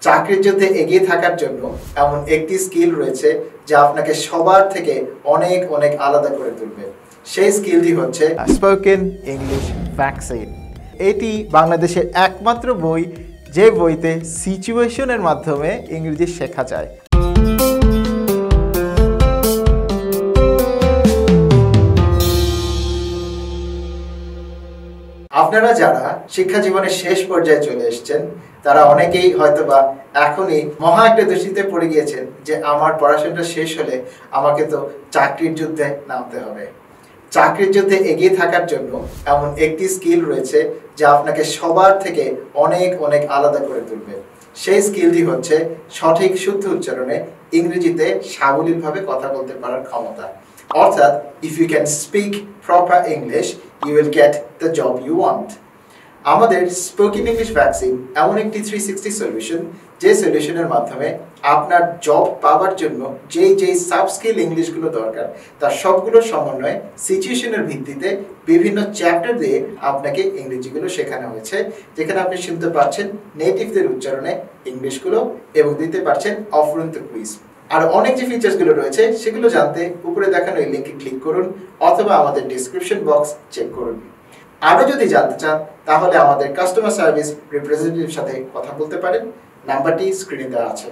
চাকরির যুদ্ধে এগিয়ে থাকার জন্য এমন একটি স্কিল রয়েছে যা আপনাকে সবার থেকে অনেক অনেক আলাদা করে তুলবে। সেই স্কিলটি হচ্ছে স্পোকেন ইংলিশ ভ্যাকসিন। এটি বাংলাদেশের একমাত্র বই যে বইতে সিচুয়েশনের মাধ্যমে ইংরেজি শেখা যায়। আপনারা যারা শিক্ষা জীবনের শেষ পর্যায়ে চলে এসেছেন তারা অনেকেই হয়তোবা এখনই মহা একটা দোষীতে পড়ে গিয়েছেন যে আমার পড়াশোনাটা শেষ হলে আমাকে তো চাকরির যুদ্ধে নামতে হবে। চাকরির যুদ্ধে এগিয়ে থাকার জন্য এমন একটি স্কিল রয়েছে যা আপনাকে সবার থেকে অনেক অনেক আলাদা করে তুলবে। সেই স্কিলটি হচ্ছে সঠিক শুদ্ধ উচ্চারণে ইংরেজিতে সাবলীলভাবে কথা বলতে পারার ক্ষমতা। অর্থাৎ if you can speak proper English you will get the job you want। আমাদের স্পোকেন ইংলিশ ভ্যাকসিন এমন একটি 360 সলিউশন যে সলিউশনের মাধ্যমে আপনার জব পাওয়ার জন্য যেই সাব স্কিল ইংলিশগুলো দরকার তার সবগুলো সমন্বয়ে সিচুয়েশনের ভিত্তিতে বিভিন্ন চ্যাপ্টার দিয়ে আপনাকে ইংরেজিগুলো শেখানো হয়েছে, যেখানে আপনি শুনতে পাচ্ছেন নেটিভদের উচ্চারণে ইংলিশগুলো এবং দিতে পারছেন অফুরন্ত কুইজ। আর অনেক যে ফিচার্সগুলো রয়েছে সেগুলো জানতে উপরে দেখানো এই লিঙ্কে ক্লিক করুন অথবা আমাদের ডেসক্রিপশন বক্স চেক করুন। আরও যদি জানতে চান তাহলে আমাদের কাস্টমার সার্ভিস রিপ্রেজেন্টেটিভের সাথে কথা বলতে পারেন। নাম্বারটি স্ক্রিনে দেওয়া আছে।